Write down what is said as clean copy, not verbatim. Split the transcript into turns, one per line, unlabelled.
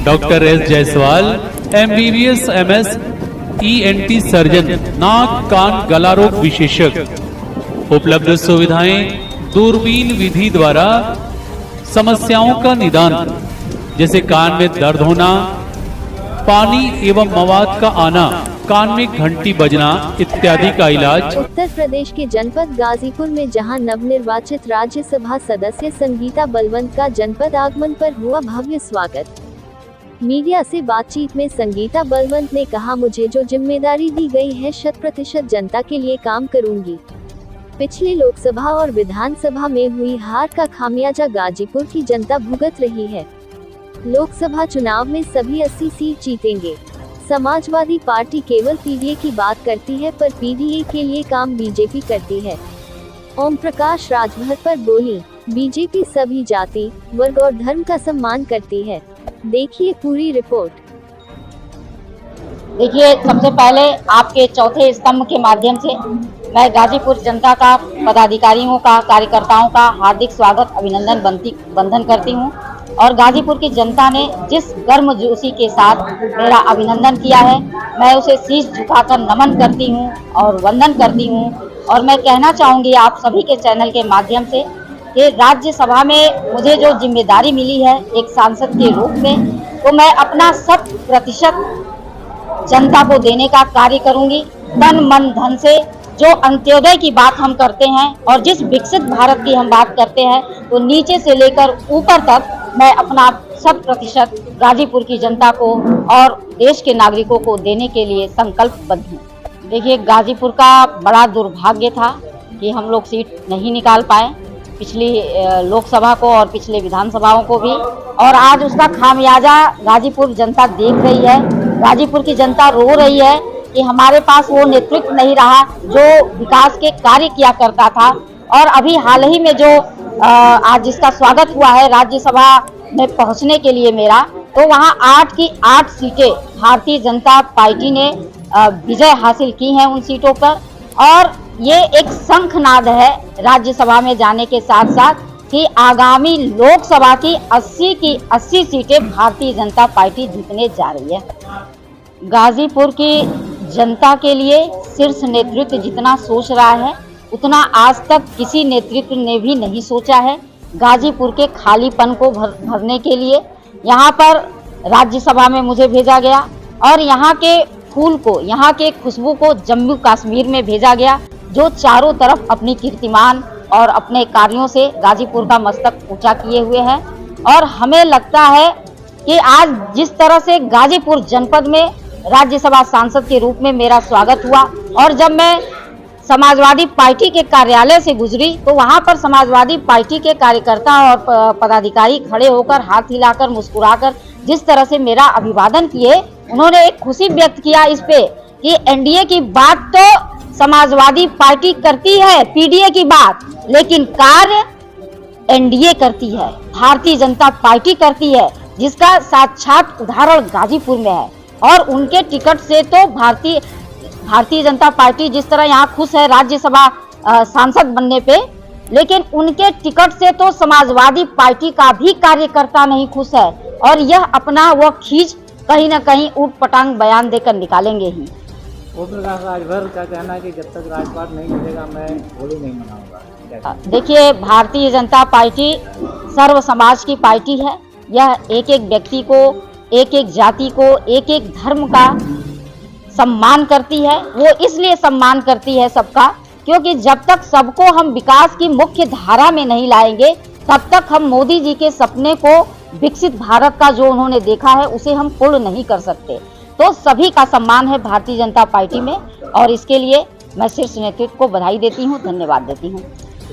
Doctor S Jaiswal MBBS MS ENT surgeon, नाक कान गला रोग विशेषज्ञ। उपलब्ध सुविधाएं दूरबीन विधि द्वारा समस्याओं का निदान, जैसे कान में दर्द होना, पानी एवं मवाद का आना, कान में घंटी बजना इत्यादि का इलाज।
उत्तर प्रदेश के जनपद गाजीपुर में जहां नवनिर्वाचित राज्यसभा सदस्य संगीता बलवंत का जनपद आगमन पर हुआ भव्य स्वागत। मीडिया से बातचीत में संगीता बलवंत ने कहा, मुझे जो जिम्मेदारी दी गई है 100% जनता के लिए काम करूंगी। पिछली लोकसभा और विधानसभा में हुई हार का खामियाजा गाजीपुर की जनता भुगत रही है। लोकसभा चुनाव में सभी 80 सीट जीतेंगे। समाजवादी पार्टी केवल पीडीए की बात करती है, पर पीडीए के लिए काम बीजेपी करती है। ओम प्रकाश राजभर पर बोली, बीजेपी सभी जाति, वर्ग और धर्म का सम्मान करती है। देखिए पूरी रिपोर्ट।
देखिए, सबसे पहले आपके चौथे स्तंभ के माध्यम से मैं गाजीपुर जनता का, पदाधिकारियों का, कार्यकर्ताओं का हार्दिक स्वागत, अभिनंदन बंधन करती हूं। और गाजीपुर की जनता ने जिस गर्मजोशी के साथ मेरा अभिनंदन किया है, मैं उसे शीश झुकाकर नमन करती हूं और वंदन करती हूं। और मैं कहना चाहूँगी आप सभी के चैनल के माध्यम से कि राज्यसभा में मुझे जो जिम्मेदारी मिली है एक सांसद के रूप में, तो मैं अपना 100% जनता को देने का कार्य करूंगी। तन मन धन से जो अंत्योदय की बात हम करते हैं और जिस विकसित भारत की हम बात करते हैं, तो नीचे से लेकर ऊपर तक मैं अपना 100% गाजीपुर की जनता को और देश के नागरिकों को देने के लिए संकल्पबद्ध हूँ। देखिए, गाजीपुर का बड़ा दुर्भाग्य था कि हम लोग सीट नहीं निकाल पाए, पिछली लोकसभा को और पिछले विधानसभाओं को भी, और आज उसका खामियाजा गाजीपुर जनता देख रही है। गाजीपुर की जनता रो रही है कि हमारे पास वो नेतृत्व नहीं रहा जो विकास के कार्य किया करता था। और अभी हाल ही में जो आज जिसका स्वागत हुआ है राज्यसभा में पहुंचने के लिए मेरा, तो वहां 8 की 8 सीटें भारतीय जनता पार्टी ने विजय हासिल की हैं उन सीटों पर। और ये एक शंखनाद है राज्यसभा में जाने के साथ साथ कि आगामी लोकसभा की 80 की 80 सीटें भारतीय जनता पार्टी जीतने जा रही है। गाजीपुर की जनता के लिए शीर्ष नेतृत्व जितना सोच रहा है, उतना आज तक किसी नेतृत्व ने भी नहीं सोचा है। गाजीपुर के खालीपन को भरने के लिए यहाँ पर राज्यसभा में मुझे भेजा गया और यहाँ के फूल को, यहाँ के खुशबू को जम्मू कश्मीर में भेजा गया, जो चारों तरफ अपनी कीर्तिमान और अपने कार्यों से गाजीपुर का मस्तक ऊंचा किए हुए हैं। और हमें लगता है कि आज जिस तरह से गाजीपुर जनपद में राज्यसभा सांसद के रूप में मेरा स्वागत हुआ, और जब मैं समाजवादी पार्टी के कार्यालय से गुजरी तो वहां पर समाजवादी पार्टी के कार्यकर्ता और पदाधिकारी खड़े होकर, हाथ हिलाकर, मुस्कुराकर जिस तरह से मेरा अभिवादन किए, उन्होंने एक खुशी व्यक्त किया इस पे कि एनडीए की बात तो समाजवादी पार्टी करती है, पीडीए की बात, लेकिन कार्य एनडीए करती है, भारतीय जनता पार्टी करती है, जिसका साक्षात उदाहरण गाजीपुर में है। और उनके टिकट से तो भारतीय जनता पार्टी जिस तरह यहाँ खुश है राज्यसभा सांसद बनने पे, लेकिन उनके टिकट से तो समाजवादी पार्टी का भी कार्यकर्ता नहीं खुश है। और यह अपना वो खींच कहीं ना कहीं ऊट पटांग बयान देकर निकालेंगे ही।
ओम प्रकाश राजभर का कहना है कि जब तक राजपाट नहीं मिलेगा मैं होली नहीं मनाऊंगा।
देखिए, भारतीय जनता पार्टी सर्व समाज की पार्टी है। यह एक एक व्यक्ति को, एक एक जाति को, एक एक धर्म का सम्मान करती है। वो इसलिए सम्मान करती है सबका, क्योंकि जब तक सबको हम विकास की मुख्य धारा में नहीं लाएंगे, तब तक हम मोदी जी के सपने को, विकसित भारत का जो उन्होंने देखा है, उसे हम पूर्ण नहीं कर सकते। तो सभी का सम्मान है भारतीय जनता पार्टी में, और इसके लिए मैं शीर्ष नेतृत्व को बधाई देती हूँ, धन्यवाद देती हूँ।